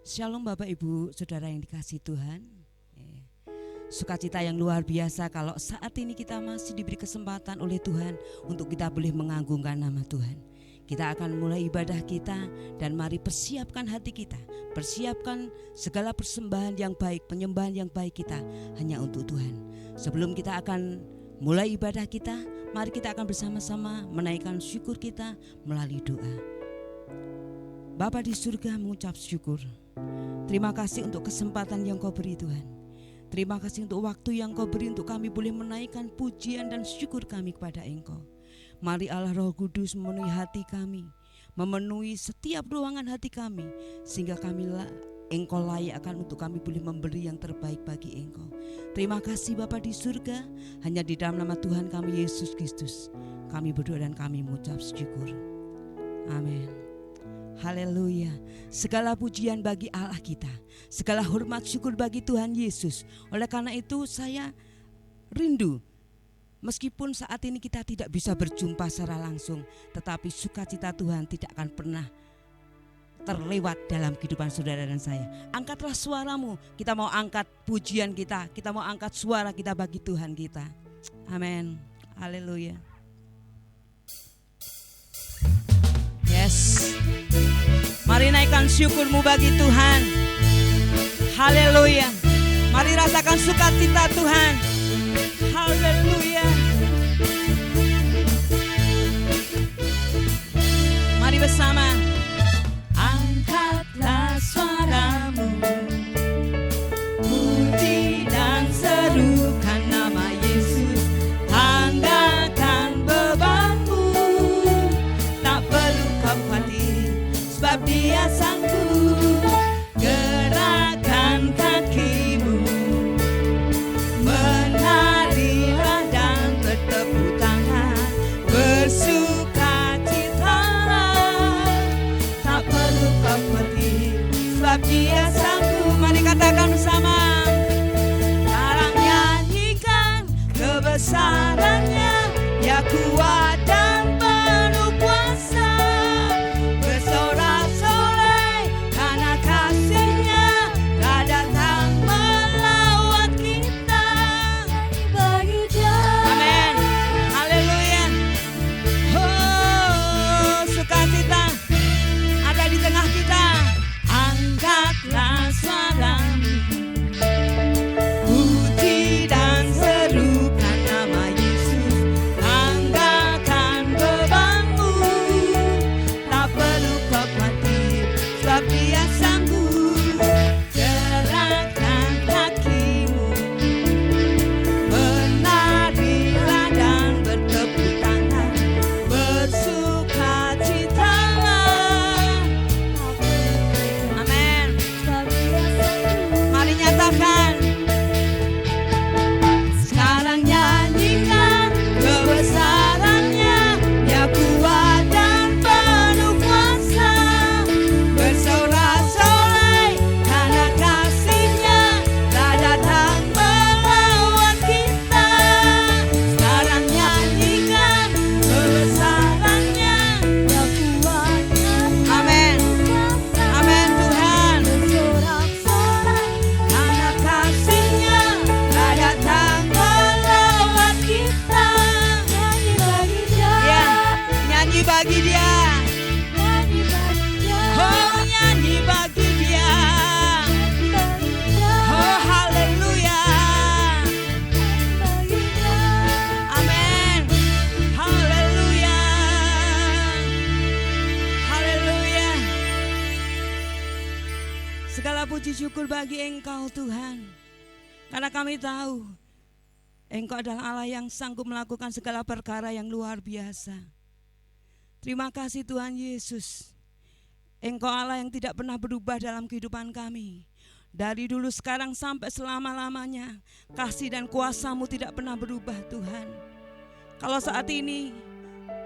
Shalom Bapak Ibu Saudara yang dikasihi Tuhan. Sukacita yang luar biasa kalau saat ini kita masih diberi kesempatan oleh Tuhan untuk kita boleh mengagungkan nama Tuhan. Kita akan mulai ibadah kita dan mari persiapkan hati kita. Persiapkan segala persembahan yang baik, penyembahan yang baik kita hanya untuk Tuhan. Sebelum kita akan mulai ibadah kita, mari kita akan bersama-sama menaikkan syukur kita melalui doa. Bapa di surga mengucap syukur. Terima kasih untuk kesempatan yang Kau beri Tuhan. Terima kasih untuk waktu yang Kau beri untuk kami boleh menaikkan pujian dan syukur kami kepada Engkau. Mari Allah Roh Kudus memenuhi hati kami, memenuhi setiap ruangan hati kami, sehingga Engkau layak akan untuk kami boleh memberi yang terbaik bagi Engkau. Terima kasih Bapa di surga, hanya di dalam nama Tuhan kami Yesus Kristus kami berdoa dan kami mengucap syukur. Amin. Haleluya. Segala pujian bagi Allah kita, segala hormat syukur bagi Tuhan Yesus. Oleh karena itu saya rindu, meskipun saat ini kita tidak bisa berjumpa secara langsung, tetapi sukacita Tuhan tidak akan pernah terlewat dalam kehidupan saudara dan saya. Angkatlah suaramu, kita mau angkat pujian kita mau angkat suara kita bagi Tuhan kita. Amin. Haleluya. Yes. Mari naikkan syukurmu bagi Tuhan. Haleluya. Mari rasakan sukacita Tuhan. Haleluya. Mari bersama. Angkatlah suaramu, puji dan serukan nama Yesus. Tanggalkan bebanmu, tak perlu kau khawatir, sebab Dia sanggup. Gerakkan kakimu, menarilah dan bertepuk tangan, bersukacitalah, tak perlu kau khawatir, sebab Dia sanggup. Mari katakan bersama. Sekarang nyanyikan kebesarannya, Dia kuat dan penuh kuasa. Bersorak-sorai karena kasih-Nya telah datang melawat kita. Bagi Dia. Amin. Haleluya. Oh, sukacita ada di tengah kita. Angkatlah suaramu, puji dan serukan nama Yesus. Tanggalkan bebanmu, tak perlu kau khawatir, sebab Dia sanggup. Gerakkan kakimu, menarilah dan bertepuk tangan, bersukacitalah. Amin. Mari nyatakan. Sekarang nyanyikan kebesarannya, Dia kuat dan penuh kuasa. Bersorak-sorai karena kasih-Nya telah datang melawat kita. Sekarang nyanyikan kebesarannya, Dia kuat. Amin. Amin Tuhan. Karena kasih-Nya telah datang melawat kita. Nyanyi bagi Dia. Oh, nyanyi bagi Dia. Oh, haleluya. Amin. Haleluya. Haleluya. Segala puji syukur bagi Engkau Tuhan. Karena kami tahu Engkau adalah Allah yang sanggup melakukan segala perkara yang luar biasa. Terima kasih Tuhan Yesus. Engkau Allah yang tidak pernah berubah dalam kehidupan kami. Dari dulu sekarang sampai selama-lamanya, kasih dan kuasa-Mu tidak pernah berubah Tuhan. Kalau saat ini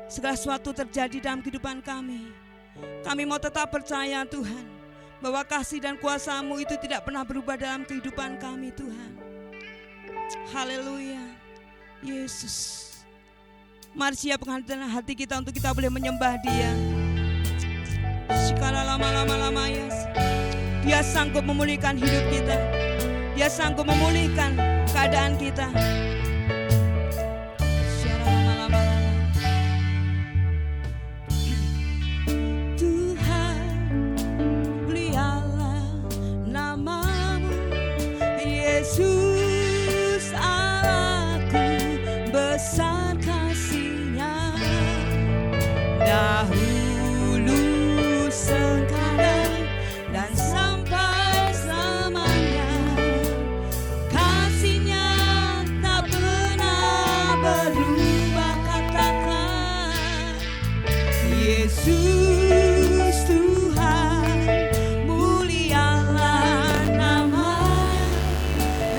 segala sesuatu terjadi dalam kehidupan kami mau tetap percaya Tuhan, bahwa kasih dan kuasa-Mu itu tidak pernah berubah dalam kehidupan kami Tuhan. Haleluya. Yesus. Mari siapkan hati kita untuk kita boleh menyembah Dia. Sikala lama-lama ya. Dia sanggup memulihkan hidup kita. Dia sanggup memulihkan keadaan kita. Tuhan, mulialah namamu, Yesus Allahku, besar kasih-Nya. Dahulu, sekarang, dan sampai selamanya, kasih-Nya tak pernah berubah. Katakan Yesus Tuhan, mulialah nama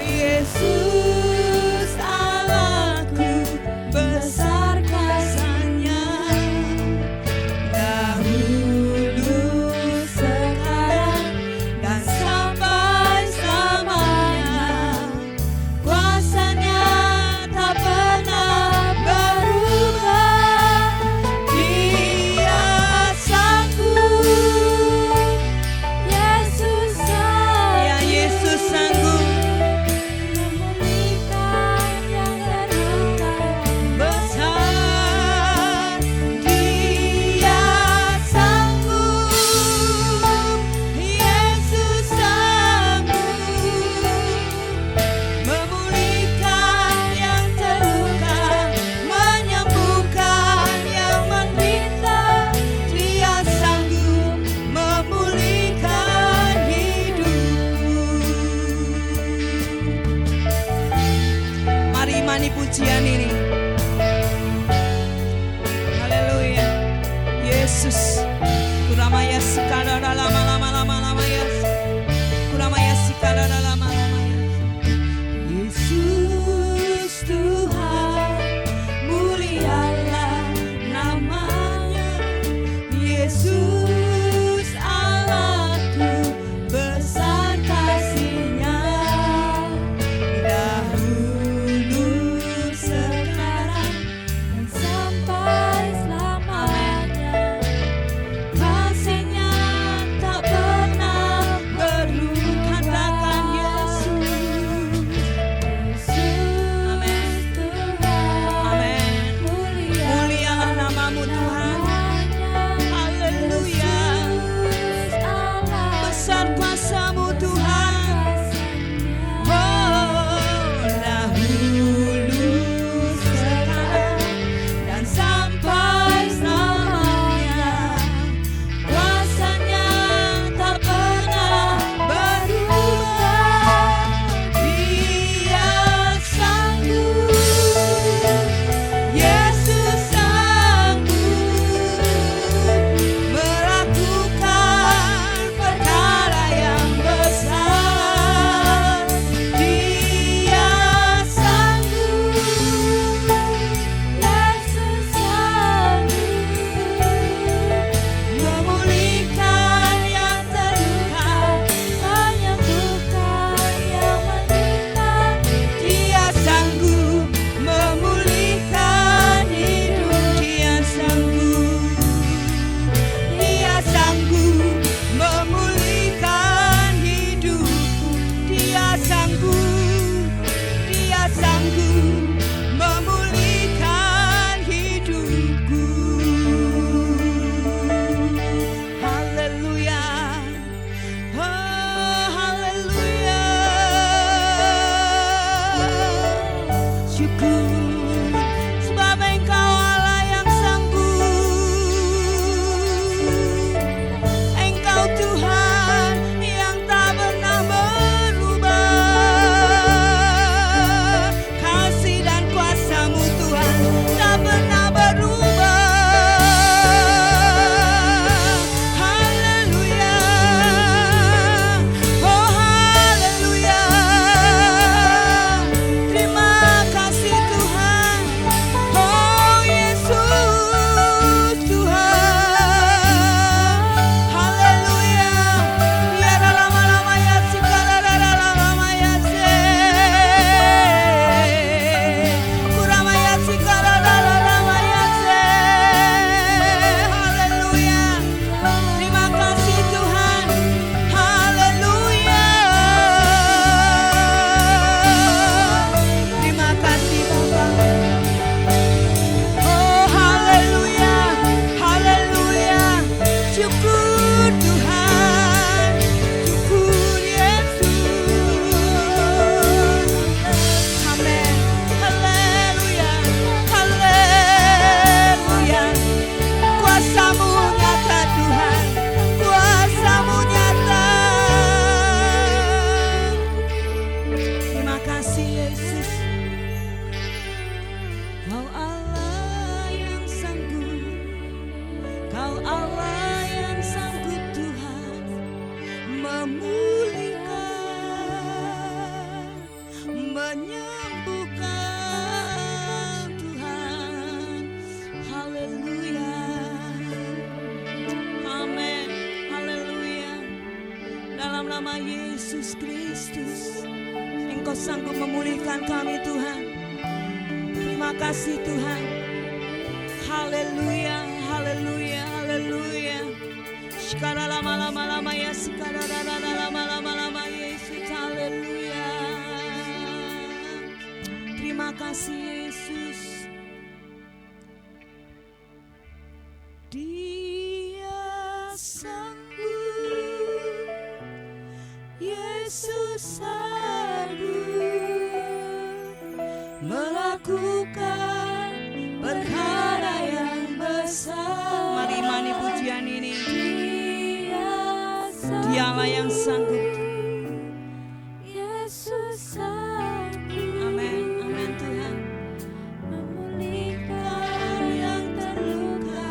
Yesus Allahku, besar kasih-Nya. Dahulu, sekarang, dan sampai selamanya, kuasa-Nya tak pernah berubah. Dia Kau Allah yang sanggup Tuhan memulihkan, menyembuhkan Tuhan. Haleluya. Amin. Haleluya. Dalam nama Yesus Kristus, Engkau sanggup memulihkan kami Tuhan. Terima kasih Tuhan. Haleluya, haleluya, haleluya. Sekarang lama-lama ya, sekarang lama-lama Yesus. Haleluya. Terima kasih Yesus. Dia sanggup, Yesus sanggup melakukan perkara yang besar. Mari imani pujian ini. Dialah yang sanggup. Yesus sanggup. Amin, amin Tuhan. Memulihkan yang terluka,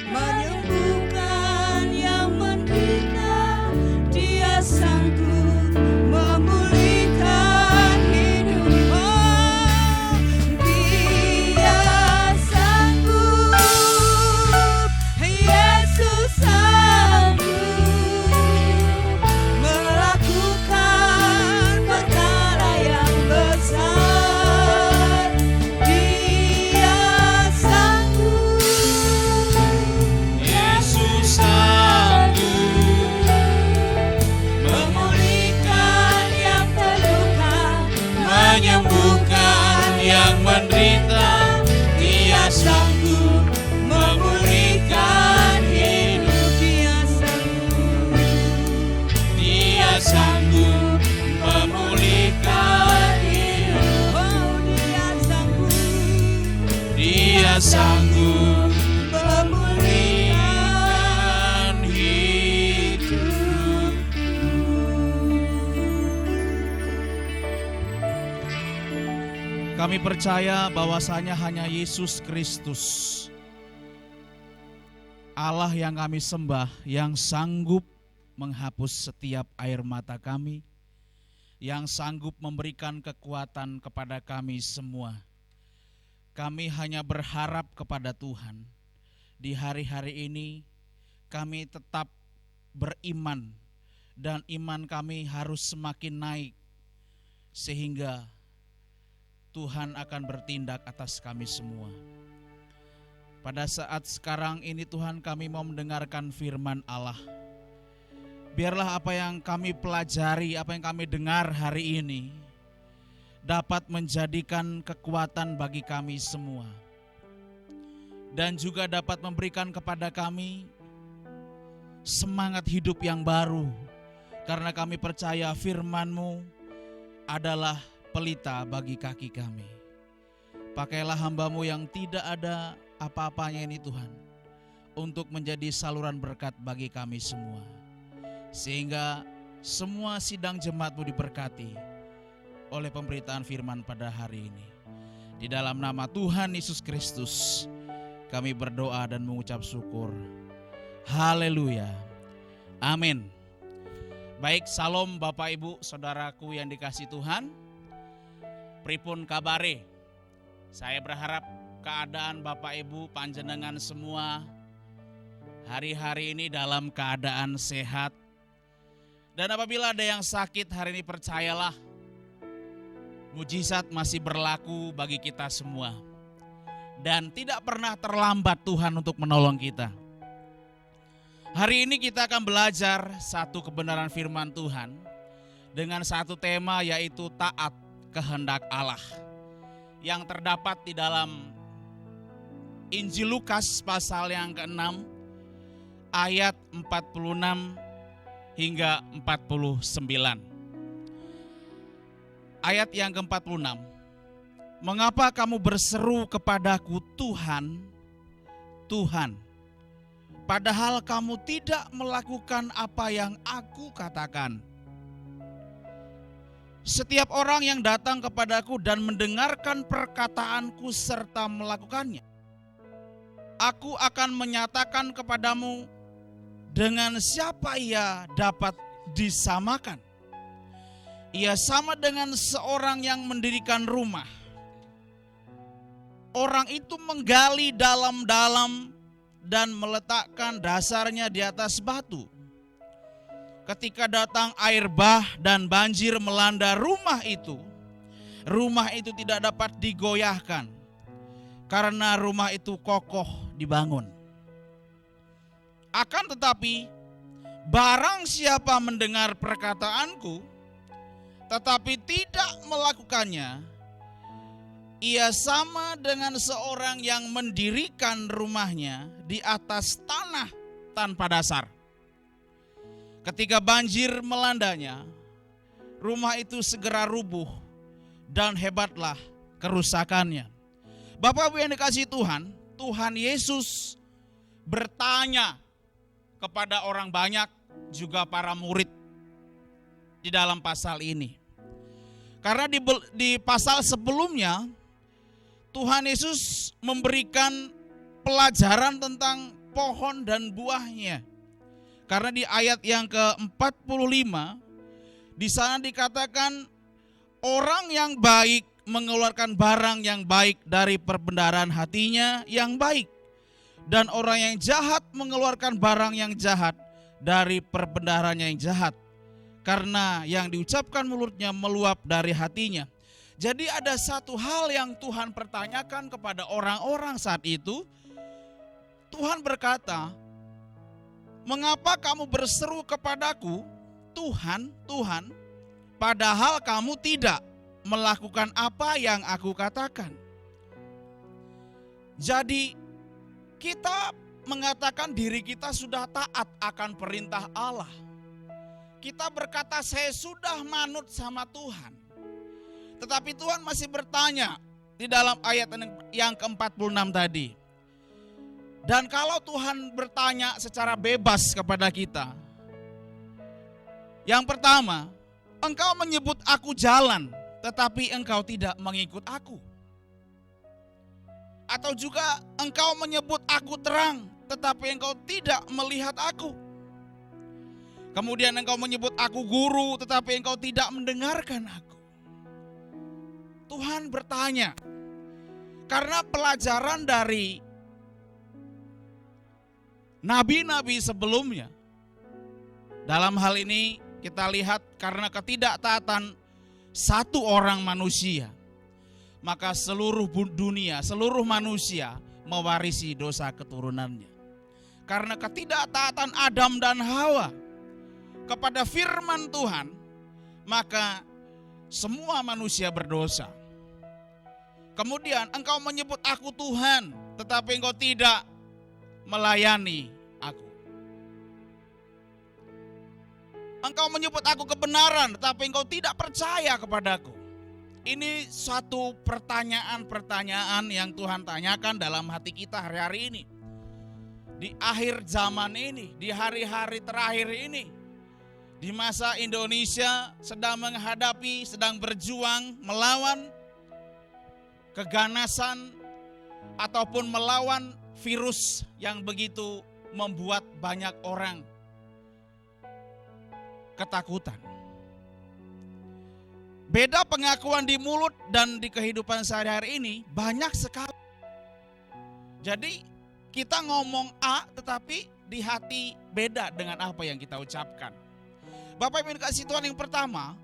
menyembuhkan yang menderita. Dia sanggup memulihkan hidup. Oh, Dia sanggup. Yesus sanggup melakukan perkara yang besar. Dia sanggup. Yesus sanggup Memulihkan yang terluka, menyembuhkan yang menderita. Dia sanggup memulihkan hidup. Dia sanggup. Dia sanggup memulihkan hidup. Oh, Dia sanggup. Dia sanggup Memulihkan memulihkan hidup. Kami percaya bahwasanya hanya Yesus Kristus, Allah yang kami sembah, yang sanggup menghapus setiap air mata kami, yang sanggup memberikan kekuatan kepada kami semua. Kami hanya berharap kepada Tuhan. Di hari-hari ini kami tetap beriman, dan iman kami harus semakin naik sehingga Tuhan akan bertindak atas kami semua. Pada saat sekarang ini Tuhan, kami mau mendengarkan firman Allah. Biarlah apa yang kami pelajari, apa yang kami dengar hari ini dapat menjadikan kekuatan bagi kami semua, dan juga dapat memberikan kepada kami semangat hidup yang baru, karena kami percaya firman-Mu adalah pelita bagi kaki kami. Pakailah hamba-Mu yang tidak ada apa-apanya ini Tuhan, untuk menjadi saluran berkat bagi kami semua, sehingga semua sidang jemaat-Mu diberkati oleh pemberitaan firman pada hari ini. Di dalam nama Tuhan Yesus Kristus kami berdoa dan mengucap syukur. Haleluya. Amin. Baik, salam Bapak Ibu saudaraku yang dikasih Tuhan. Pripun kabare? Saya berharap keadaan Bapak Ibu panjenengan semua hari-hari ini dalam keadaan sehat. Dan apabila ada yang sakit hari ini, percayalah mujizat masih berlaku bagi kita semua. Dan tidak pernah terlambat Tuhan untuk menolong kita. Hari ini kita akan belajar satu kebenaran firman Tuhan dengan satu tema, yaitu taat kehendak Allah, yang terdapat di dalam Injil Lukas pasal yang ke-6 ayat 46 hingga 49. Ayat yang ke-46. Mengapa kamu berseru kepadaku Tuhan, Tuhan, padahal kamu tidak melakukan apa yang aku katakan? Setiap orang yang datang kepadaku dan mendengarkan perkataanku serta melakukannya, Aku akan menyatakan kepadamu dengan siapa ia dapat disamakan. Ia sama dengan seorang yang mendirikan rumah. Orang itu menggali dalam-dalam dan meletakkan dasarnya di atas batu. Ketika datang air bah dan banjir melanda rumah itu tidak dapat digoyahkan karena rumah itu kokoh dibangun. Akan tetapi, barang siapa mendengar perkataanku tetapi tidak melakukannya, ia sama dengan seorang yang mendirikan rumahnya di atas tanah tanpa dasar. Ketika banjir melandanya, rumah itu segera rubuh dan hebatlah kerusakannya. Bapak Ibu yang dikasihi Tuhan, Tuhan Yesus bertanya kepada orang banyak, juga para murid di dalam pasal ini. Karena di pasal sebelumnya, Tuhan Yesus memberikan pelajaran tentang pohon dan buahnya. Karena di ayat yang ke-45, di sana dikatakan orang yang baik mengeluarkan barang yang baik dari perbendaharaan hatinya yang baik. Dan orang yang jahat mengeluarkan barang yang jahat dari perbendaharaan yang jahat. Karena yang diucapkan mulutnya meluap dari hatinya. Jadi ada satu hal yang Tuhan pertanyakan kepada orang-orang saat itu. Tuhan berkata, mengapa kamu berseru kepadaku, Tuhan, Tuhan, padahal kamu tidak melakukan apa yang aku katakan. Jadi kita mengatakan diri kita sudah taat akan perintah Allah. Kita berkata saya sudah manut sama Tuhan. Tetapi Tuhan masih bertanya di dalam ayat yang ke-46 tadi. Dan kalau Tuhan bertanya secara bebas kepada kita. Yang pertama, engkau menyebut aku jalan, tetapi engkau tidak mengikut aku. Atau juga engkau menyebut aku terang, tetapi engkau tidak melihat aku. Kemudian engkau menyebut aku guru, tetapi engkau tidak mendengarkan aku. Tuhan bertanya, karena pelajaran dari nabi-nabi sebelumnya, dalam hal ini kita lihat karena ketidaktaatan satu orang manusia, maka seluruh dunia, seluruh manusia mewarisi dosa keturunannya. Karena ketidaktaatan Adam dan Hawa kepada firman Tuhan, maka semua manusia berdosa. Kemudian engkau menyebut aku Tuhan, tetapi engkau tidak melayani aku. Engkau menyebut aku kebenaran, tetapi engkau tidak percaya kepadaku. Ini suatu pertanyaan-pertanyaan yang Tuhan tanyakan dalam hati kita hari-hari ini. Di akhir zaman ini, di hari-hari terakhir ini, di masa Indonesia sedang menghadapi, sedang berjuang melawan keganasan ataupun melawan virus yang begitu membuat banyak orang ketakutan. Beda pengakuan di mulut dan di kehidupan sehari-hari ini banyak sekali. Jadi kita ngomong A tetapi di hati beda dengan apa yang kita ucapkan. Bapak Ibu dikasihi Tuhan, yang pertama,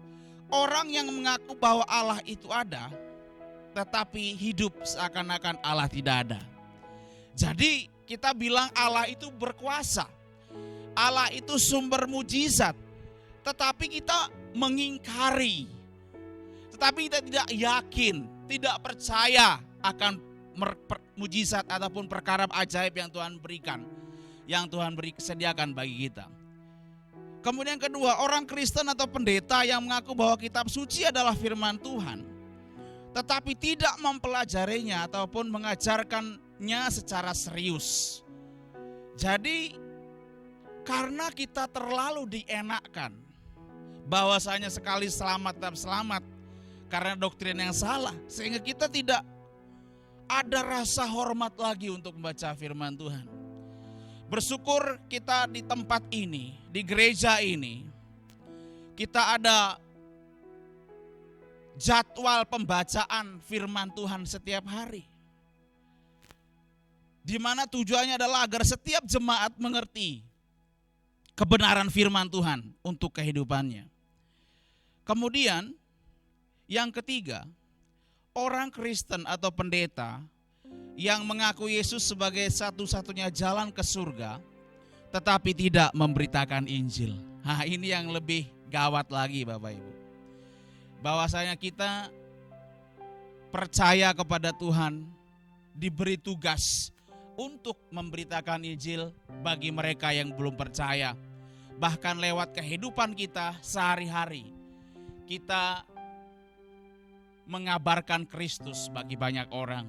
orang yang mengaku bahwa Allah itu ada, tetapi hidup seakan-akan Allah tidak ada. Jadi kita bilang Allah itu berkuasa, Allah itu sumber mujizat, tetapi kita mengingkari, tetapi kita tidak yakin, tidak percaya akan mujizat ataupun perkara ajaib yang Tuhan berikan, yang Tuhan sediakan bagi kita. Kemudian kedua, orang Kristen atau pendeta yang mengaku bahwa kitab suci adalah firman Tuhan, tetapi tidak mempelajarinya ataupun mengajarkannya secara serius. Jadi karena kita terlalu dienakkan bahwasanya sekali selamat tetap selamat karena doktrin yang salah, sehingga kita tidak ada rasa hormat lagi untuk membaca firman Tuhan. Bersyukur kita di tempat ini, di gereja ini, kita ada jadwal pembacaan firman Tuhan setiap hari. Di mana tujuannya adalah agar setiap jemaat mengerti kebenaran firman Tuhan untuk kehidupannya. Kemudian yang ketiga, orang Kristen atau pendeta yang mengaku Yesus sebagai satu-satunya jalan ke surga, tetapi tidak memberitakan Injil. Nah, ini yang lebih gawat lagi Bapak Ibu. Bahwasanya kita percaya kepada Tuhan, diberi tugas untuk memberitakan Injil bagi mereka yang belum percaya. Bahkan lewat kehidupan kita sehari-hari, kita mengabarkan Kristus bagi banyak orang.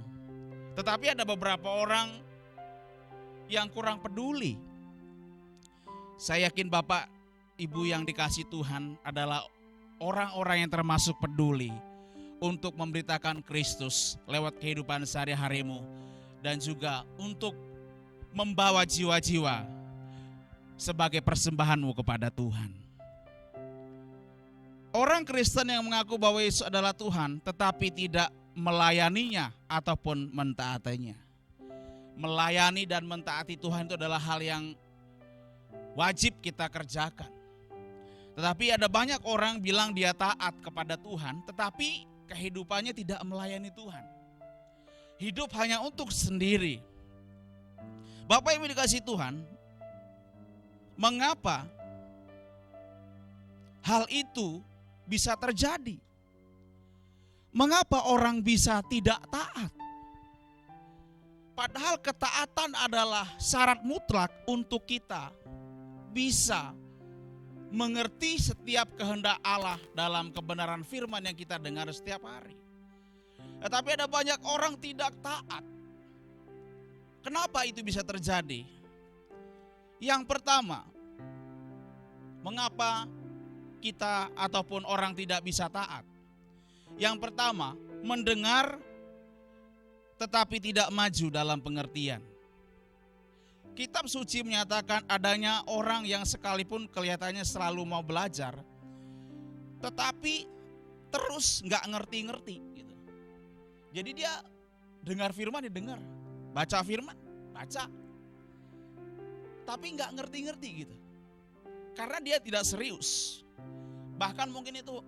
Tetapi ada beberapa orang yang kurang peduli. Saya yakin Bapak, Ibu yang dikasih Tuhan adalah orang-orang yang termasuk peduli untuk memberitakan Kristus lewat kehidupan sehari-harimu. Dan juga untuk membawa jiwa-jiwa sebagai persembahanmu kepada Tuhan. Orang Kristen yang mengaku bahwa Yesus adalah Tuhan tetapi tidak melayaninya ataupun mentaatinya. Melayani dan mentaati Tuhan itu adalah hal yang wajib kita kerjakan. Tetapi ada banyak orang bilang dia taat kepada Tuhan tetapi kehidupannya tidak melayani Tuhan. Hidup hanya untuk sendiri. Bapak Ibu dikasih Tuhan, mengapa hal itu bisa terjadi? Mengapa orang bisa tidak taat? Padahal ketaatan adalah syarat mutlak untuk kita bisa mengerti setiap kehendak Allah dalam kebenaran firman yang kita dengar setiap hari. Tetapi ada banyak orang tidak taat. Kenapa itu bisa terjadi? Yang pertama, mengapa kita ataupun orang tidak bisa taat? Yang pertama, mendengar tetapi tidak maju dalam pengertian. Kitab suci menyatakan adanya orang yang sekalipun kelihatannya selalu mau belajar, tetapi terus gak ngerti-ngerti gitu. Jadi dia dengar firman, dia dengar, baca firman, baca, tapi gak ngerti-ngerti gitu. Karena dia tidak serius. Bahkan mungkin itu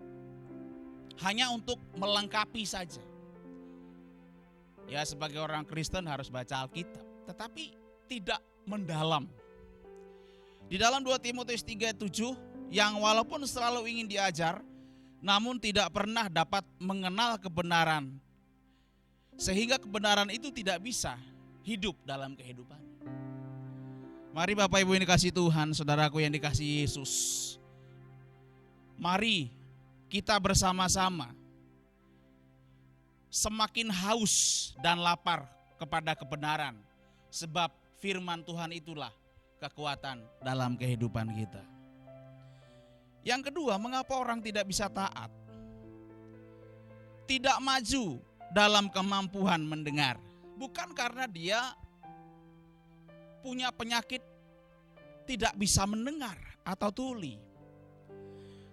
hanya untuk melengkapi saja. Ya sebagai orang Kristen harus baca Alkitab, tetapi tidak mendalam. Di dalam 2 Timotius 3:7 yang walaupun selalu ingin diajar, namun tidak pernah dapat mengenal kebenaran. Sehingga kebenaran itu tidak bisa hidup dalam kehidupan. Mari Bapak Ibu yang dikasih Tuhan, saudaraku yang dikasih Yesus. Mari kita bersama-sama semakin haus dan lapar kepada kebenaran. Sebab firman Tuhan itulah kekuatan dalam kehidupan kita. Yang kedua, mengapa orang tidak bisa taat? Tidak maju dalam kemampuan mendengar. Bukan karena dia punya penyakit tidak bisa mendengar atau tuli.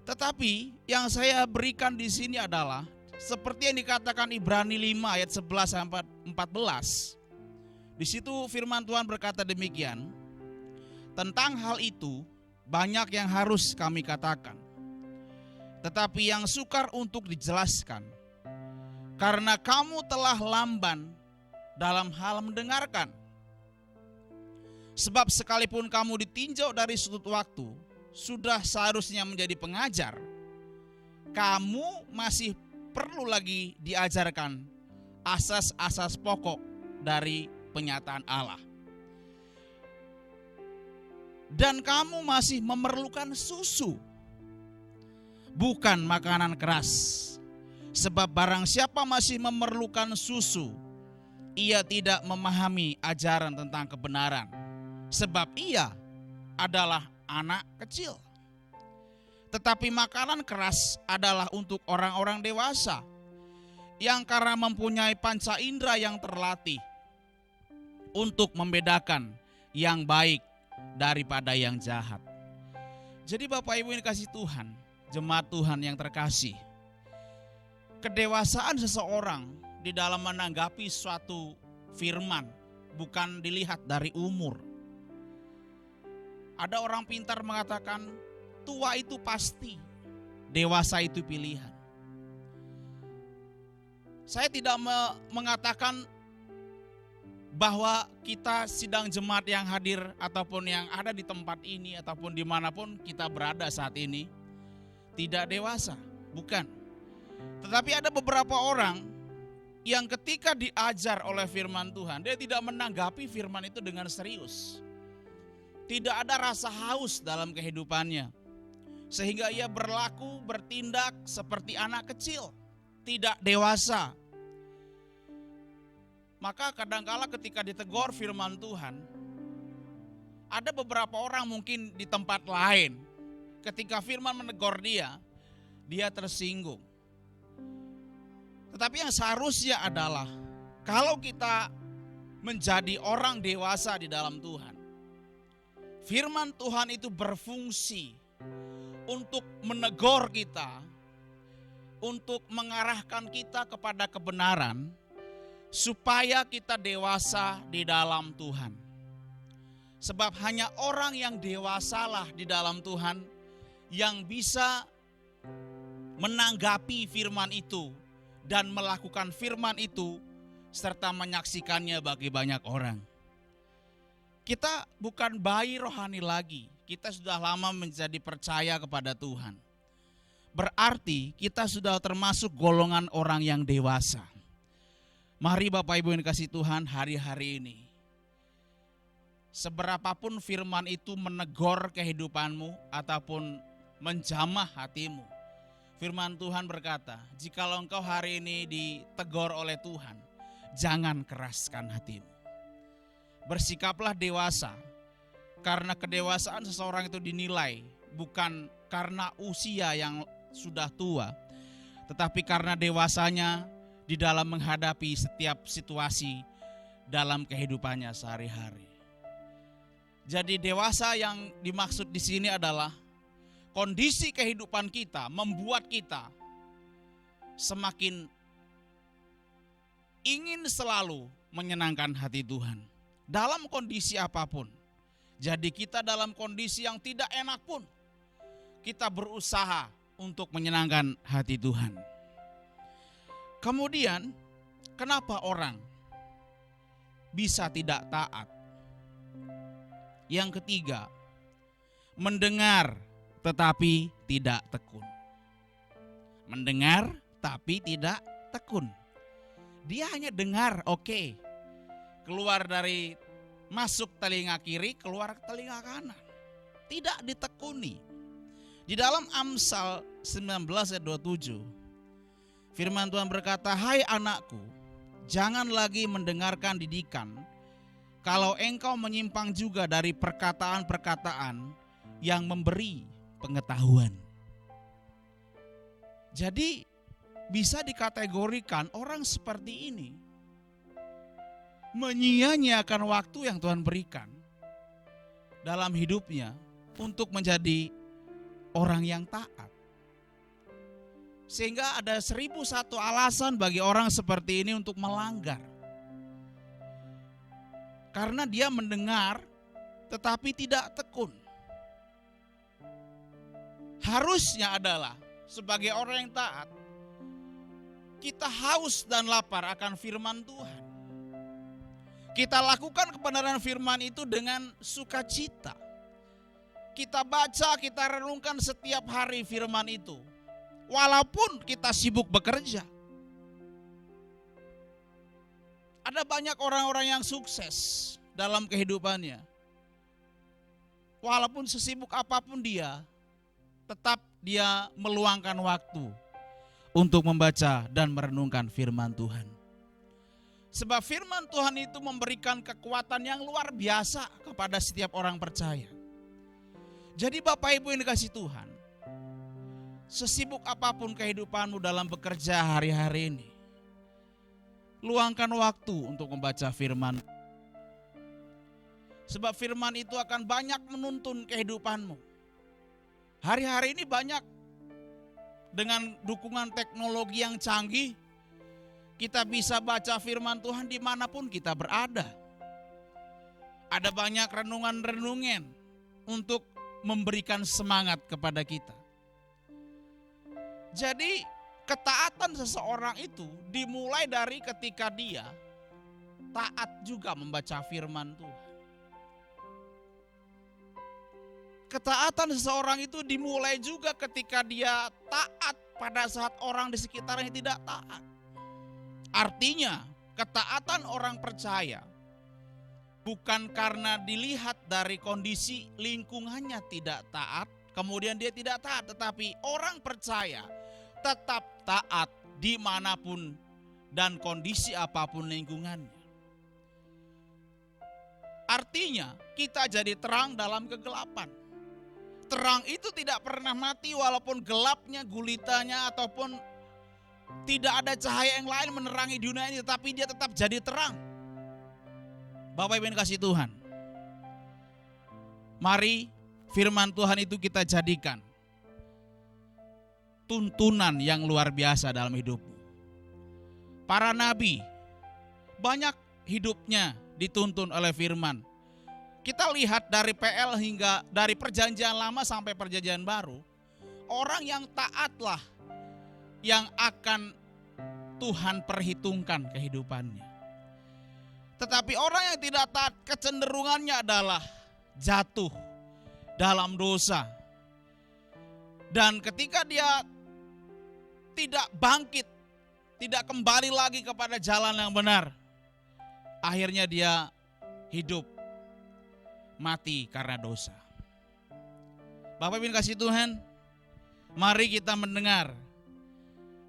Tetapi yang saya berikan di sini adalah seperti yang dikatakan Ibrani 5 ayat 11 sampai 14. Di situ firman Tuhan berkata demikian, tentang hal itu banyak yang harus kami katakan, tetapi yang sukar untuk dijelaskan, karena kamu telah lamban dalam hal mendengarkan. Sebab sekalipun kamu ditinjau dari sudut waktu, sudah seharusnya menjadi pengajar, kamu masih perlu lagi diajarkan asas-asas pokok dari penyataan Allah. Dan kamu masih memerlukan susu, bukan makanan keras. Sebab barang siapa masih memerlukan susu, ia tidak memahami ajaran tentang kebenaran. Sebab ia adalah anak kecil. Tetapi makanan keras adalah untuk orang-orang dewasa, yang karena mempunyai panca indera yang terlatih untuk membedakan yang baik daripada yang jahat. Jadi Bapak Ibu yang dikasihi Tuhan, jemaat Tuhan yang terkasih, kedewasaan seseorang di dalam menanggapi suatu firman bukan dilihat dari umur. Ada orang pintar mengatakan tua itu pasti, dewasa itu pilihan. Saya tidak mengatakan bahwa kita sidang jemaat yang hadir ataupun yang ada di tempat ini ataupun dimanapun kita berada saat ini tidak dewasa, bukan. Tetapi ada beberapa orang yang ketika diajar oleh firman Tuhan, dia tidak menanggapi firman itu dengan serius. Tidak ada rasa haus dalam kehidupannya, sehingga ia berlaku, bertindak seperti anak kecil, tidak dewasa. Maka kadangkala ketika ditegur firman Tuhan, ada beberapa orang mungkin di tempat lain, ketika firman menegur dia tersinggung. Tetapi yang seharusnya adalah, kalau kita menjadi orang dewasa di dalam Tuhan, firman Tuhan itu berfungsi untuk menegur kita, untuk mengarahkan kita kepada kebenaran, supaya kita dewasa di dalam Tuhan. Sebab hanya orang yang dewasalah di dalam Tuhan yang bisa menanggapi firman itu dan melakukan firman itu serta menyaksikannya bagi banyak orang. Kita bukan bayi rohani lagi, kita sudah lama menjadi percaya kepada Tuhan. Berarti kita sudah termasuk golongan orang yang dewasa. Mari Bapak Ibu yang dikasihi Tuhan, hari-hari ini, seberapapun firman itu menegur kehidupanmu ataupun menjamah hatimu, firman Tuhan berkata, jikalau engkau hari ini ditegur oleh Tuhan, jangan keraskan hatimu. Bersikaplah dewasa, karena kedewasaan seseorang itu dinilai bukan karena usia yang sudah tua, tetapi karena dewasanya di dalam menghadapi setiap situasi dalam kehidupannya sehari-hari. Jadi dewasa yang dimaksud di sini adalah kondisi kehidupan kita membuat kita semakin ingin selalu menyenangkan hati Tuhan dalam kondisi apapun. Jadi kita dalam kondisi yang tidak enak pun kita berusaha untuk menyenangkan hati Tuhan. Kemudian, kenapa orang bisa tidak taat? Yang ketiga, mendengar tetapi tidak tekun. Mendengar tapi tidak tekun. Dia hanya dengar, oke. Keluar dari masuk telinga kiri, keluar telinga kanan. Tidak ditekuni. Di dalam Amsal 19 ayat 27, firman Tuhan berkata, hai anakku, jangan lagi mendengarkan didikan, kalau engkau menyimpang juga dari perkataan-perkataan yang memberi pengetahuan. Jadi bisa dikategorikan orang seperti ini menyia-nyiakan waktu yang Tuhan berikan dalam hidupnya untuk menjadi orang yang taat. Sehingga ada 1001 alasan bagi orang seperti ini untuk melanggar. Karena dia mendengar tetapi tidak tekun. Harusnya adalah sebagai orang yang taat, kita haus dan lapar akan firman Tuhan. Kita lakukan kebenaran firman itu dengan sukacita. Kita baca, kita renungkan setiap hari firman itu. Walaupun kita sibuk bekerja. Ada banyak orang-orang yang sukses dalam kehidupannya. Walaupun sesibuk apapun dia, tetap dia meluangkan waktu untuk membaca dan merenungkan firman Tuhan. Sebab firman Tuhan itu memberikan kekuatan yang luar biasa kepada setiap orang percaya. Jadi Bapak Ibu yang dikasihi Tuhan, sesibuk apapun kehidupanmu dalam bekerja hari-hari ini, luangkan waktu untuk membaca firman. Sebab firman itu akan banyak menuntun kehidupanmu. Hari-hari ini banyak dengan dukungan teknologi yang canggih, kita bisa baca firman Tuhan dimanapun kita berada. Ada banyak renungan-renungan untuk memberikan semangat kepada kita. Jadi ketaatan seseorang itu dimulai dari ketika dia taat juga membaca firman Tuhan. Ketaatan seseorang itu dimulai juga ketika dia taat pada saat orang di sekitarnya tidak taat. Artinya, ketaatan orang percaya bukan karena dilihat dari kondisi lingkungannya tidak taat, kemudian dia tidak taat, tetapi orang percaya tetap taat dimanapun dan kondisi apapun lingkungannya. Artinya, kita jadi terang dalam kegelapan. Terang itu tidak pernah mati walaupun gelapnya, gulitanya, ataupun tidak ada cahaya yang lain menerangi dunia ini, tetapi dia tetap jadi terang. Bapak Ibu yang kasih Tuhan, mari firman Tuhan itu kita jadikan tuntunan yang luar biasa dalam hidupmu. Para nabi banyak hidupnya dituntun oleh firman. Kita lihat dari PL hingga dari perjanjian lama sampai perjanjian baru, orang yang taatlah yang akan Tuhan perhitungkan kehidupannya. Tetapi orang yang tidak taat, kecenderungannya adalah jatuh dalam dosa. Dan ketika dia tidak bangkit, tidak kembali lagi kepada jalan yang benar, akhirnya dia hidup mati karena dosa. Bapak Ibu kasih Tuhan, mari kita mendengar,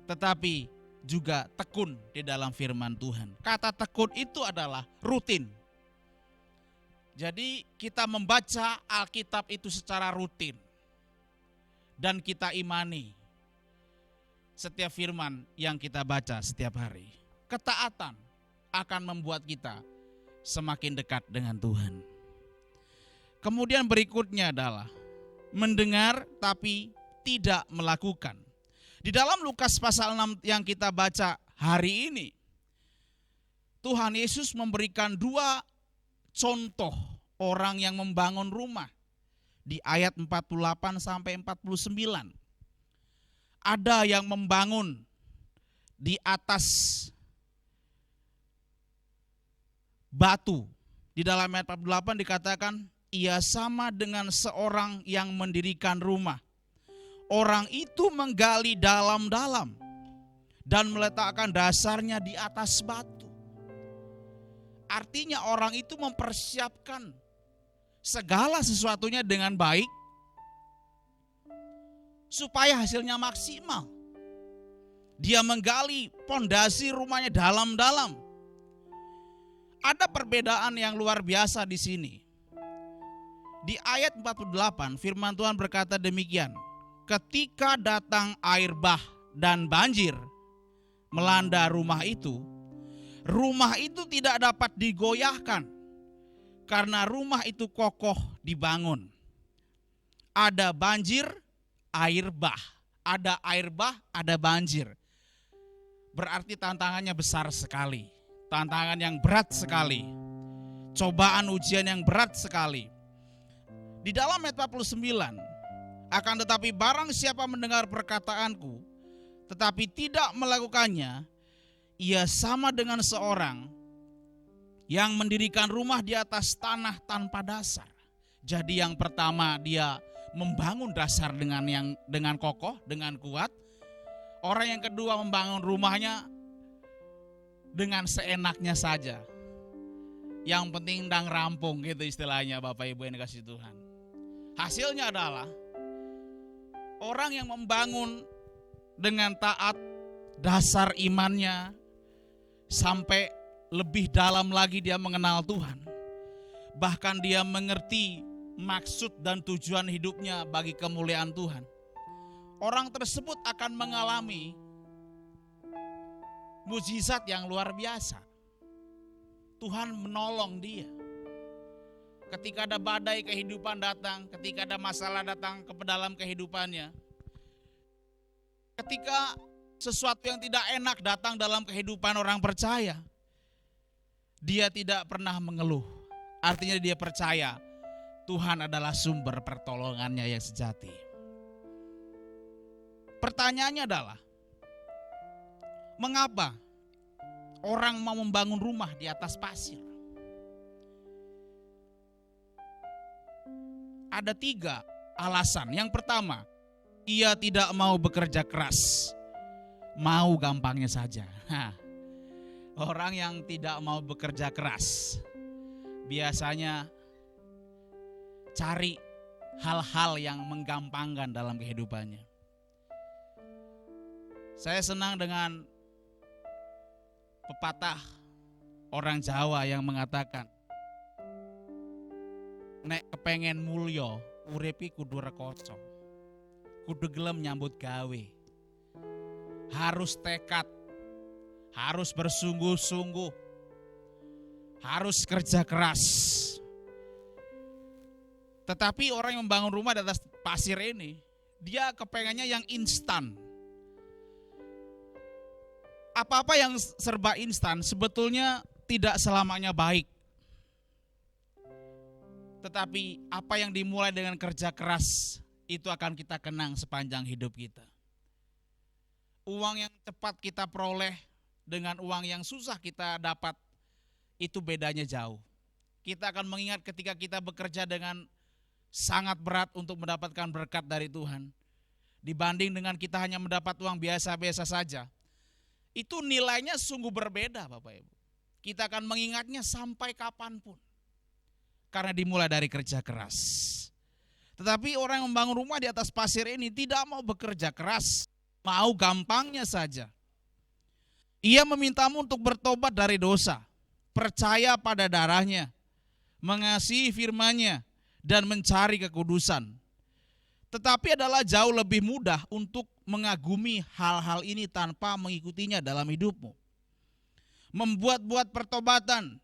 tetapi juga tekun di dalam firman Tuhan. Kata tekun itu adalah rutin. Jadi kita membaca Alkitab itu secara rutin. Dan kita imani setiap firman yang kita baca setiap hari. Ketaatan akan membuat kita semakin dekat dengan Tuhan. Kemudian berikutnya adalah mendengar tapi tidak melakukan. Di dalam Lukas pasal 6 yang kita baca hari ini, Tuhan Yesus memberikan 2 contoh orang yang membangun rumah. Di ayat 48 sampai 49. Ada yang membangun di atas batu. Di dalam ayat 48 dikatakan, ia sama dengan seorang yang mendirikan rumah. Orang itu menggali dalam-dalam dan meletakkan dasarnya di atas batu. Artinya orang itu mempersiapkan segala sesuatunya dengan baik supaya hasilnya maksimal. Dia menggali pondasi rumahnya dalam-dalam. Ada perbedaan yang luar biasa di sini. Di ayat 48 firman Tuhan berkata demikian. Ketika datang air bah dan banjir melanda rumah itu tidak dapat digoyahkan karena rumah itu kokoh dibangun. Ada banjir, air bah. Ada air bah, ada banjir. Berarti tantangannya besar sekali. Tantangan yang berat sekali. Cobaan ujian yang berat sekali. Di dalam ayat 49, akan tetapi barang siapa mendengar perkataanku, tetapi tidak melakukannya, ia sama dengan seorang yang mendirikan rumah di atas tanah tanpa dasar. Jadi yang pertama dia membangun dasar dengan kokoh, dengan kuat. Orang yang kedua membangun rumahnya dengan seenaknya saja. Yang penting ndang rampung gitu istilahnya Bapak Ibu yang dikasih Tuhan. Hasilnya adalah orang yang membangun dengan taat, dasar imannya sampai lebih dalam lagi dia mengenal Tuhan. Bahkan dia mengerti maksud dan tujuan hidupnya bagi kemuliaan Tuhan. Orang tersebut akan mengalami mujizat yang luar biasa. Tuhan menolong dia. Ketika ada badai kehidupan datang, ketika ada masalah datang ke dalam kehidupannya, ketika sesuatu yang tidak enak datang dalam kehidupan orang percaya, dia tidak pernah mengeluh. Artinya dia percaya Tuhan adalah sumber pertolongannya yang sejati. Pertanyaannya adalah, mengapa orang mau membangun rumah di atas pasir? Ada 3 alasan. Yang pertama, ia tidak mau bekerja keras, mau gampangnya saja. Orang yang tidak mau bekerja keras biasanya cari hal-hal yang menggampangkan dalam kehidupannya. Saya senang dengan pepatah orang Jawa yang mengatakan, nek kepengen mulya, uripi kudu rekoso, kudu gelem nyambut gawe, harus tekad, harus bersungguh-sungguh, harus kerja keras. Tetapi orang yang membangun rumah di atas pasir ini, dia kepengennya yang instan. Apa-apa yang serba instan sebetulnya tidak selamanya baik. Tetapi apa yang dimulai dengan kerja keras itu akan kita kenang sepanjang hidup kita. Uang yang cepat kita peroleh dengan uang yang susah kita dapat, itu bedanya jauh. Kita akan mengingat ketika kita bekerja dengan sangat berat untuk mendapatkan berkat dari Tuhan, dibanding dengan kita hanya mendapat uang biasa-biasa saja. Itu nilainya sungguh berbeda, Bapak Ibu. Kita akan mengingatnya sampai kapanpun, karena dimulai dari kerja keras. Tetapi orang yang membangun rumah di atas pasir ini tidak mau bekerja keras, mau gampangnya saja. Ia memintamu untuk bertobat dari dosa, percaya pada darahnya, mengasihi firman-Nya, dan mencari kekudusan. Tetapi adalah jauh lebih mudah untuk mengagumi hal-hal ini tanpa mengikutinya dalam hidupmu. Membuat-buat pertobatan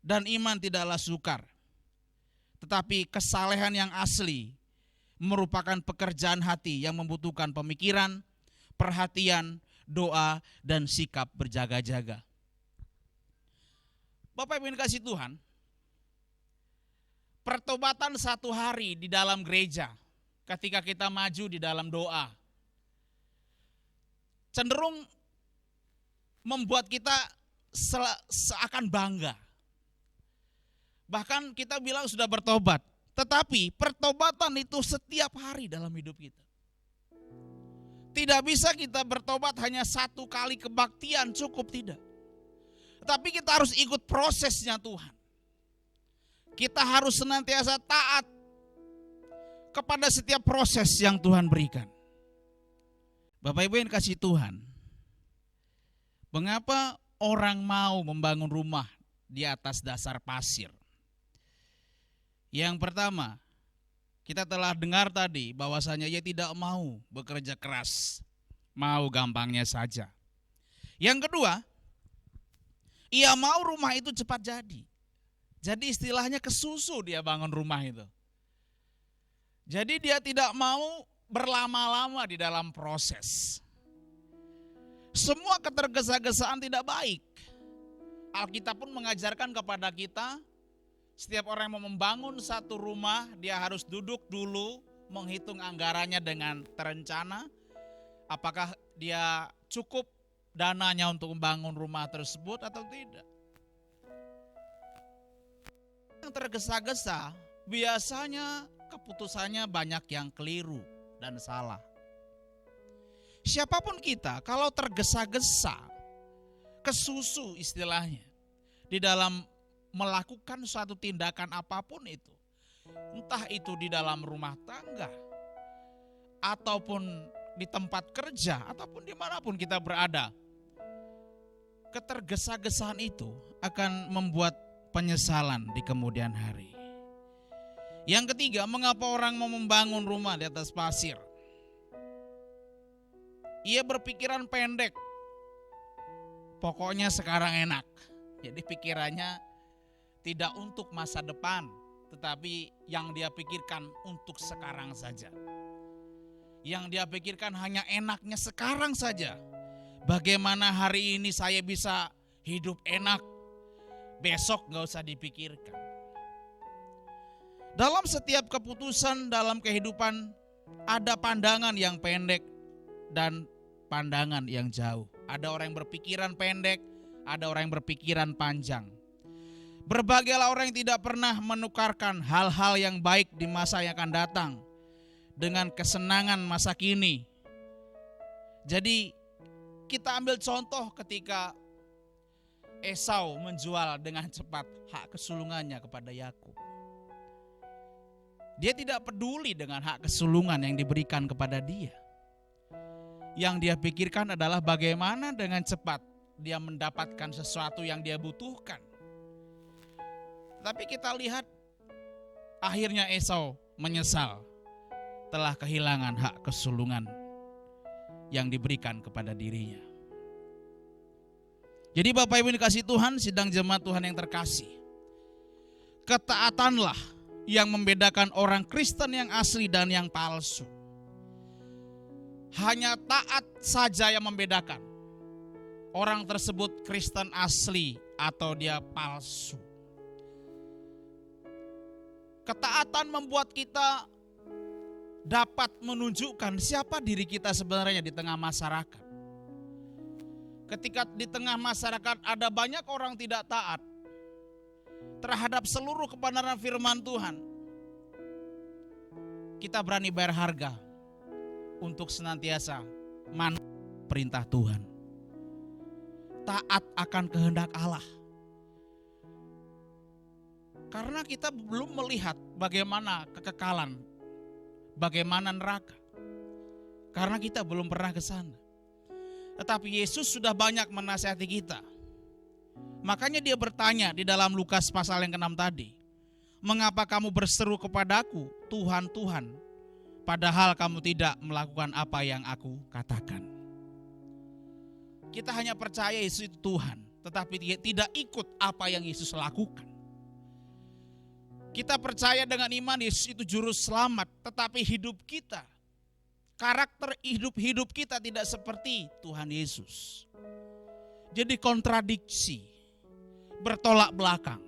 dan iman tidaklah sukar. Tetapi kesalehan yang asli merupakan pekerjaan hati yang membutuhkan pemikiran, perhatian, doa, dan sikap berjaga-jaga. Bapak Ibu yang dikasihi Tuhan, pertobatan 1 hari di dalam gereja ketika kita maju di dalam doa cenderung membuat kita seakan bangga. Bahkan kita bilang sudah bertobat, tetapi pertobatan itu setiap hari dalam hidup kita. Tidak bisa kita bertobat hanya 1 kali kebaktian, cukup tidak. Tapi kita harus ikut prosesnya Tuhan. Kita harus senantiasa taat kepada setiap proses yang Tuhan berikan. Bapak Ibu yang dikasihi Tuhan, mengapa orang mau membangun rumah di atas dasar pasir? Yang pertama, kita telah dengar tadi bahwasanya ia tidak mau bekerja keras, mau gampangnya saja. Yang kedua, ia mau rumah itu cepat jadi. Jadi istilahnya kesusu dia bangun rumah itu. Jadi dia tidak mau berlama-lama di dalam proses. Semua ketergesa-gesaan tidak baik. Alkitab pun mengajarkan kepada kita, setiap orang yang mau membangun satu rumah, dia harus duduk dulu, menghitung anggarannya dengan terencana. Apakah dia cukup dananya untuk membangun rumah tersebut atau tidak. Yang tergesa-gesa, biasanya keputusannya banyak yang keliru dan salah. Siapapun kita, kalau tergesa-gesa, kesusu istilahnya, di dalam melakukan suatu tindakan apapun itu, entah itu di dalam rumah tangga, ataupun di tempat kerja, ataupun dimanapun kita berada, ketergesa-gesaan itu akan membuat penyesalan di kemudian hari. Yang ketiga, mengapa orang mau membangun rumah di atas pasir? Ia berpikiran pendek. Pokoknya sekarang enak. Jadi pikirannya tidak untuk masa depan, tetapi yang dia pikirkan untuk sekarang saja. Yang dia pikirkan hanya enaknya sekarang saja. Bagaimana hari ini saya bisa hidup enak, besok gak usah dipikirkan. Dalam setiap keputusan dalam kehidupan ada pandangan yang pendek dan pandangan yang jauh. Ada orang yang berpikiran pendek, ada orang yang berpikiran panjang. Berbahagialah orang yang tidak pernah menukarkan hal-hal yang baik di masa yang akan datang dengan kesenangan masa kini. Jadi kita ambil contoh ketika Esau menjual dengan cepat hak kesulungannya kepada Yakub. Dia tidak peduli dengan hak kesulungan yang diberikan kepada dia. Yang dia pikirkan adalah bagaimana dengan cepat dia mendapatkan sesuatu yang dia butuhkan. Tapi kita lihat akhirnya Esau menyesal telah kehilangan hak kesulungan yang diberikan kepada dirinya. Jadi Bapak Ibu dikasih Tuhan, sidang jemaat Tuhan yang terkasih, ketaatanlah yang membedakan orang Kristen yang asli dan yang palsu. Hanya taat saja yang membedakan orang tersebut Kristen asli atau dia palsu. Ketaatan membuat kita dapat menunjukkan siapa diri kita sebenarnya di tengah masyarakat. Ketika di tengah masyarakat ada banyak orang tidak taat terhadap seluruh kebenaran firman Tuhan, kita berani bayar harga untuk senantiasa manut perintah Tuhan. Taat akan kehendak Allah. Karena kita belum melihat bagaimana kekekalan, bagaimana neraka. Karena kita belum pernah ke sana. Tetapi Yesus sudah banyak menasihati kita. Makanya dia bertanya di dalam Lukas pasal yang ke-6 tadi, mengapa kamu berseru kepadaku, Tuhan, Tuhan, padahal kamu tidak melakukan apa yang aku katakan. Kita hanya percaya Yesus itu Tuhan, tetapi tidak ikut apa yang Yesus lakukan. Kita percaya dengan iman Yesus itu juru selamat, tetapi hidup kita, karakter hidup kita tidak seperti Tuhan Yesus. Jadi kontradiksi, bertolak belakang.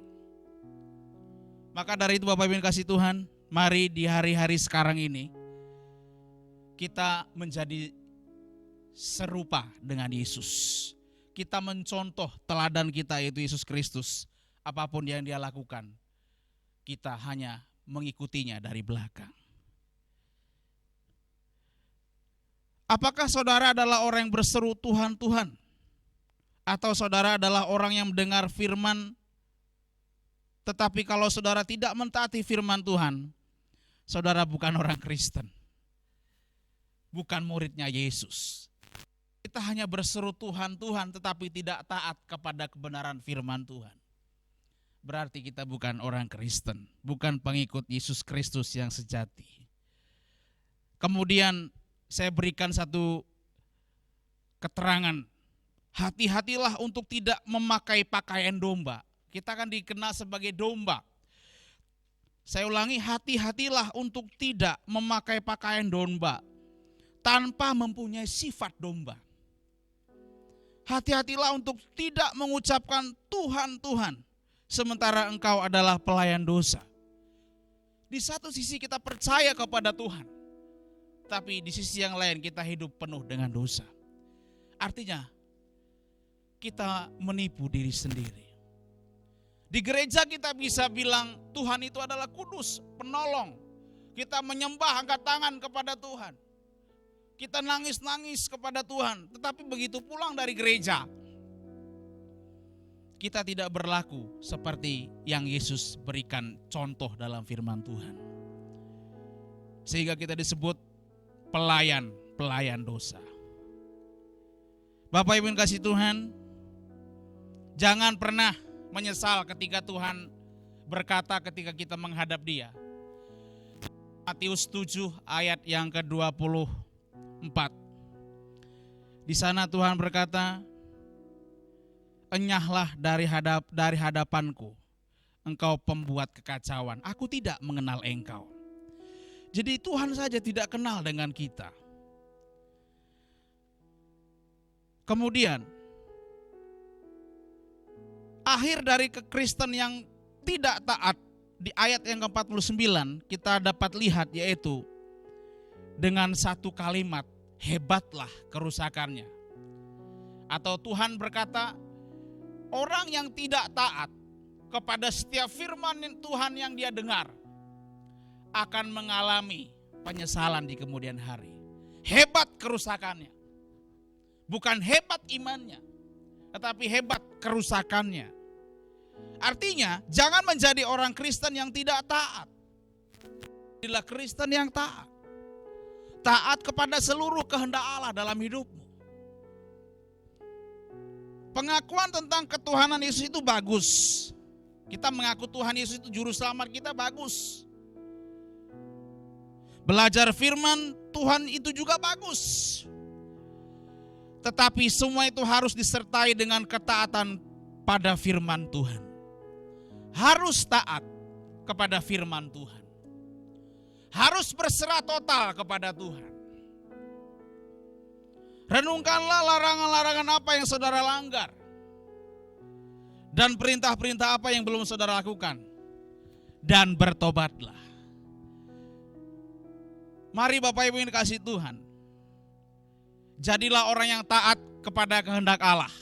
Maka dari itu Bapak Ibu yang kasih Tuhan, mari di hari-hari sekarang ini kita menjadi serupa dengan Yesus. Kita mencontoh teladan kita yaitu Yesus Kristus. Apapun yang dia lakukan, kita hanya mengikutinya dari belakang. Apakah saudara adalah orang yang berseru Tuhan, Tuhan? Atau saudara adalah orang yang mendengar firman, tetapi kalau saudara tidak mentaati firman Tuhan, saudara bukan orang Kristen. Bukan muridnya Yesus. Kita hanya berseru Tuhan, Tuhan, tetapi tidak taat kepada kebenaran firman Tuhan. Berarti kita bukan orang Kristen, bukan pengikut Yesus Kristus yang sejati. Kemudian saya berikan satu keterangan. Hati-hatilah untuk tidak memakai pakaian domba. Kita kan dikenal sebagai domba. Saya ulangi, hati-hatilah untuk tidak memakai pakaian domba tanpa mempunyai sifat domba. Hati-hatilah untuk tidak mengucapkan Tuhan, Tuhan, sementara engkau adalah pelayan dosa. Di satu sisi kita percaya kepada Tuhan, tapi di sisi yang lain kita hidup penuh dengan dosa. Artinya kita menipu diri sendiri. Di gereja kita bisa bilang Tuhan itu adalah kudus, penolong. Kita menyembah, angkat tangan kepada Tuhan. Kita nangis-nangis kepada Tuhan. Tetapi begitu pulang dari gereja, kita tidak berlaku seperti yang Yesus berikan contoh dalam firman Tuhan. Sehingga kita disebut pelayan dosa. Bapak Ibu yang kasih Tuhan, jangan pernah menyesal ketika Tuhan berkata ketika kita menghadap Dia. Matius 7 ayat yang ke-24. Di sana Tuhan berkata, enyahlah dari hadapanku, engkau pembuat kekacauan, aku tidak mengenal engkau. Jadi Tuhan saja tidak kenal dengan kita. Kemudian akhir dari kekristen yang tidak taat di ayat yang ke-49 kita dapat lihat, yaitu dengan satu kalimat, hebatlah kerusakannya. Atau Tuhan berkata, orang yang tidak taat kepada setiap firman Tuhan yang dia dengar akan mengalami penyesalan di kemudian hari. Hebat kerusakannya. Bukan hebat imannya, tetapi hebat kerusakannya. Artinya, jangan menjadi orang Kristen yang tidak taat. Jadilah Kristen yang taat. Taat kepada seluruh kehendak Allah dalam hidupmu. Pengakuan tentang ketuhanan Yesus itu bagus. Kita mengaku Tuhan Yesus itu juru selamat kita, bagus. Belajar firman Tuhan itu juga bagus. Tetapi semua itu harus disertai dengan ketaatan pada firman Tuhan. Harus taat kepada firman Tuhan. Harus berserah total kepada Tuhan. Renungkanlah larangan-larangan apa yang saudara langgar. Dan perintah-perintah apa yang belum saudara lakukan. Dan bertobatlah. Mari Bapak Ibu yang dikasihi Tuhan. Jadilah orang yang taat kepada kehendak Allah.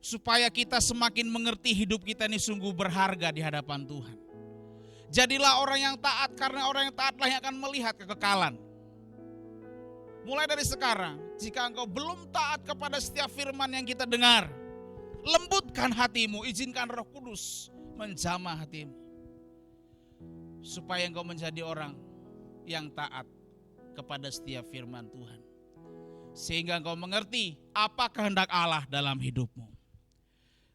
Supaya kita semakin mengerti hidup kita ini sungguh berharga di hadapan Tuhan. Jadilah orang yang taat, karena orang yang taatlah yang akan melihat kekekalan. Mulai dari sekarang, jika engkau belum taat kepada setiap firman yang kita dengar, lembutkan hatimu, izinkan Roh Kudus menjamah hatimu. Supaya engkau menjadi orang yang taat kepada setiap firman Tuhan. Sehingga engkau mengerti apa kehendak Allah dalam hidupmu.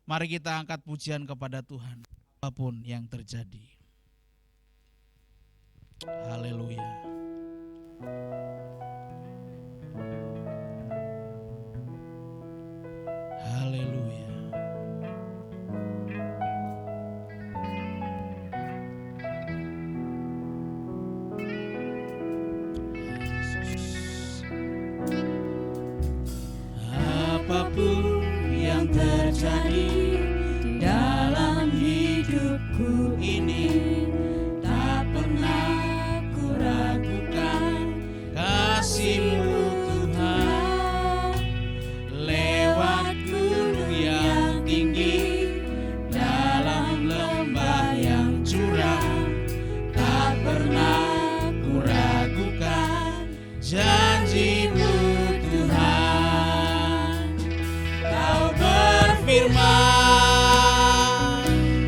Mari kita angkat pujian kepada Tuhan apapun yang terjadi. Haleluya. Haleluya. Apapun yang terjadi dalam hidupku ini, tak pernah ku ragukan kasih-Mu Tuhan. Lewat gunung yang tinggi, dalam lembah yang curam, tak pernah ku ragukan janji-Mu Tuhan. Firman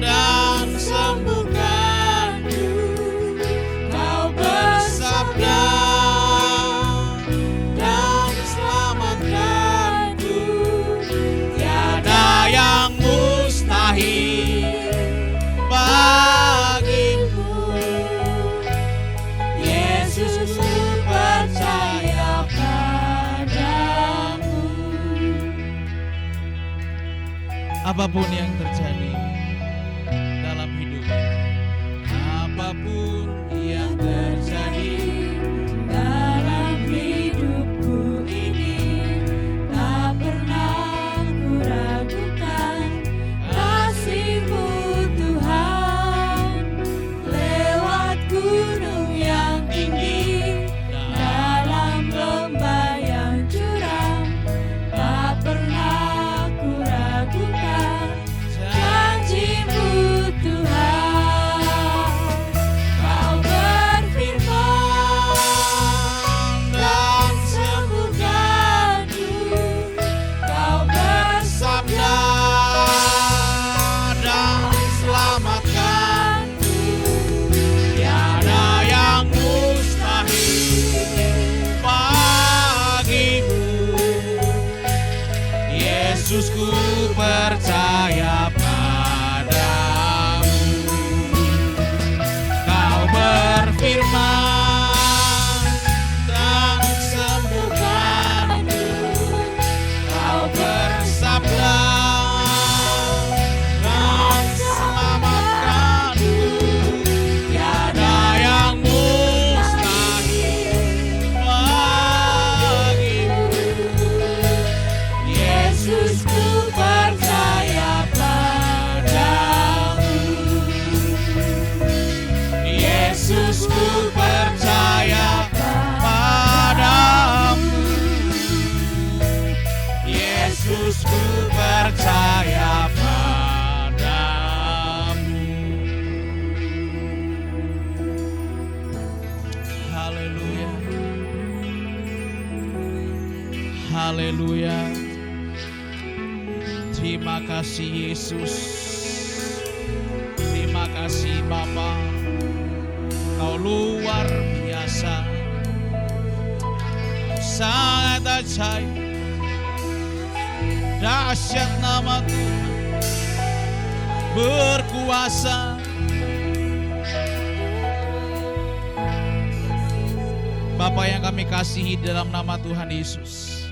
dan sembuhkanku, Kau bersabda dan selamatkanku. Tiada yang mustahil bagimu, Yesus, percaya padamu. Apapun yang terjadi dalam hidup ini, apapun yang terjadi dalam hidupku ini, tak pernah ku ragukan kasih-Mu Tuhan. Lewat gunung yang tinggi, dalam lembah yang curam, tak pernah ku ragukan janji-Mu Tuhan. Yesus ku percaya padamu, Yesus ku percaya padamu. Haleluya, haleluya. Terima kasih Yesus, terima kasih Bapa, Kau luar biasa, sangat ajaib, dahsyat nama Tuhan, berkuasa. Bapa yang kami kasihi dalam nama Tuhan Yesus,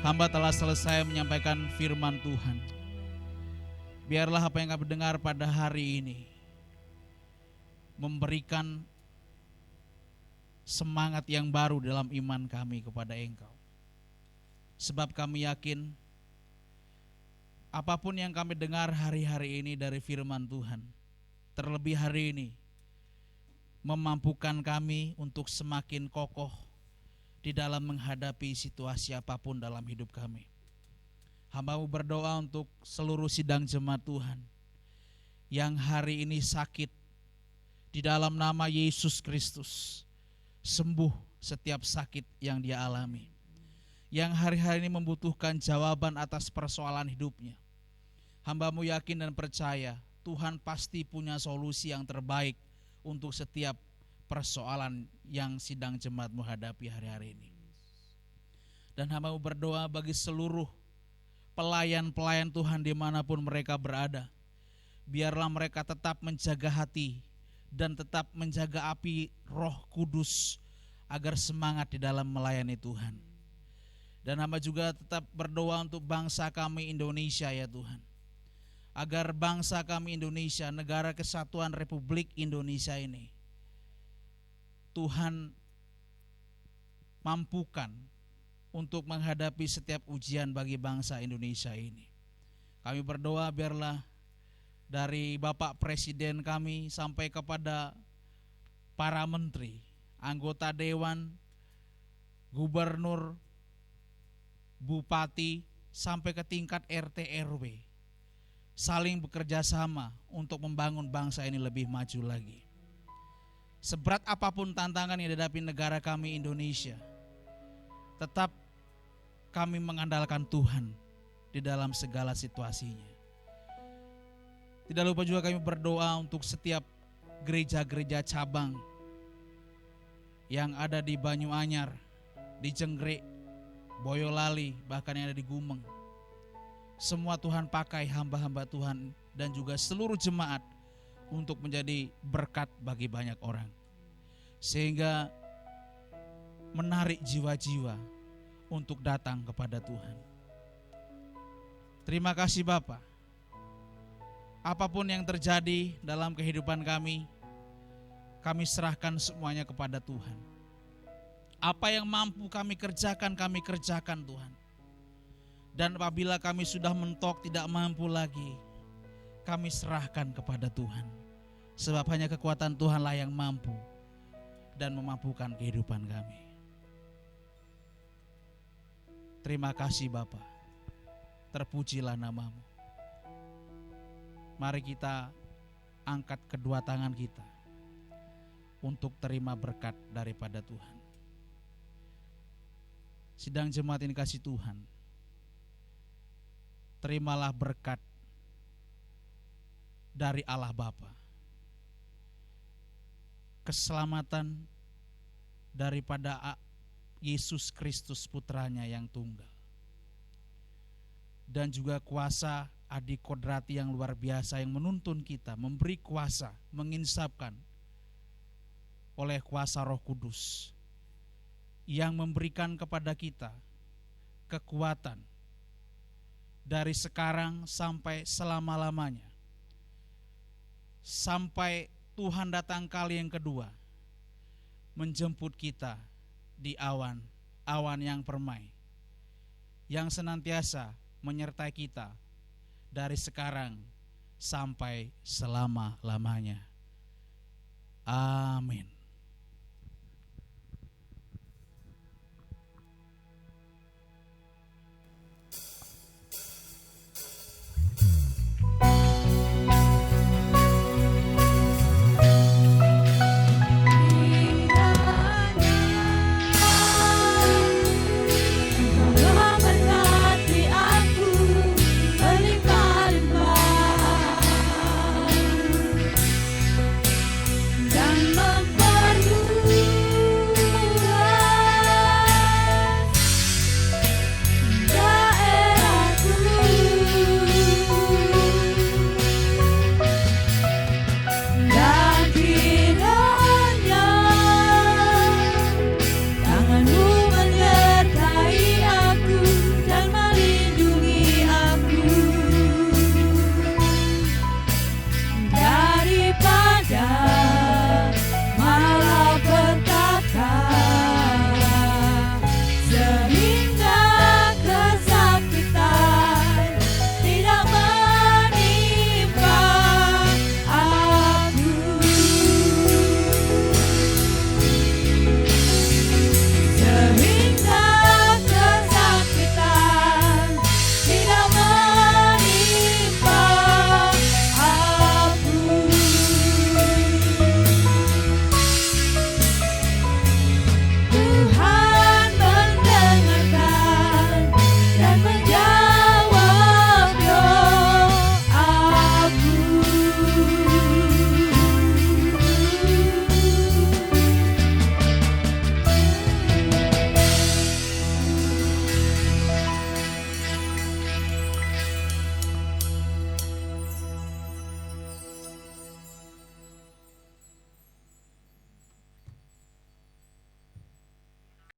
hamba telah selesai menyampaikan firman Tuhan. Biarlah apa yang kami dengar pada hari ini memberikan semangat yang baru dalam iman kami kepada Engkau. Sebab kami yakin apapun yang kami dengar hari-hari ini dari firman Tuhan, terlebih hari ini, memampukan kami untuk semakin kokoh di dalam menghadapi situasi apapun dalam hidup kami. Hamba-Mu berdoa untuk seluruh sidang jemaat Tuhan yang hari ini sakit, di dalam nama Yesus Kristus, sembuh setiap sakit yang dia alami. Yang hari-hari ini membutuhkan jawaban atas persoalan hidupnya, hamba-Mu yakin dan percaya Tuhan pasti punya solusi yang terbaik untuk setiap persoalan yang sidang jemaat-Mu hadapi hari-hari ini. Dan hamba-Mu berdoa bagi seluruh pelayan-pelayan Tuhan dimanapun mereka berada. Biarlah mereka tetap menjaga hati dan tetap menjaga api Roh Kudus agar semangat di dalam melayani Tuhan. Dan hamba juga tetap berdoa untuk bangsa kami Indonesia ya Tuhan, agar bangsa kami Indonesia, negara kesatuan Republik Indonesia ini, Tuhan mampukan untuk menghadapi setiap ujian bagi bangsa Indonesia ini. Kami berdoa biarlah dari Bapak Presiden kami sampai kepada para menteri, anggota dewan, gubernur, bupati, sampai ke tingkat RT RW, saling bekerja sama untuk membangun bangsa ini lebih maju lagi. Seberat apapun tantangan yang dihadapi negara kami Indonesia, tetap kami mengandalkan Tuhan di dalam segala situasinya. Tidak lupa juga kami berdoa untuk setiap gereja-gereja cabang yang ada di Banyuanyar, di Jengrek, Boyolali, bahkan yang ada di Gumeng. Semua Tuhan pakai hamba-hamba Tuhan dan juga seluruh jemaat untuk menjadi berkat bagi banyak orang, sehingga menarik jiwa-jiwa untuk datang kepada Tuhan. Terima kasih Bapa. Apapun yang terjadi dalam kehidupan kami serahkan semuanya kepada Tuhan. Apa yang mampu kami kerjakan Tuhan. Dan apabila kami sudah mentok tidak mampu lagi, kami serahkan kepada Tuhan. Sebab hanya kekuatan Tuhanlah yang mampu dan memampukan kehidupan kami. Terima kasih Bapa. Terpujilah nama-Mu. Mari kita angkat kedua tangan kita untuk terima berkat daripada Tuhan. Sidang jemaat ini kasih Tuhan, terimalah berkat dari Allah Bapa, keselamatan daripada Yesus Kristus putranya yang tunggal, dan juga kuasa adik kodrati yang luar biasa yang menuntun kita, memberi kuasa, menginsapkan oleh kuasa Roh Kudus yang memberikan kepada kita kekuatan dari sekarang sampai selama-lamanya, sampai Tuhan datang kali yang kedua menjemput kita di awan yang permai yang senantiasa menyertai kita dari sekarang sampai selama-lamanya. Amin.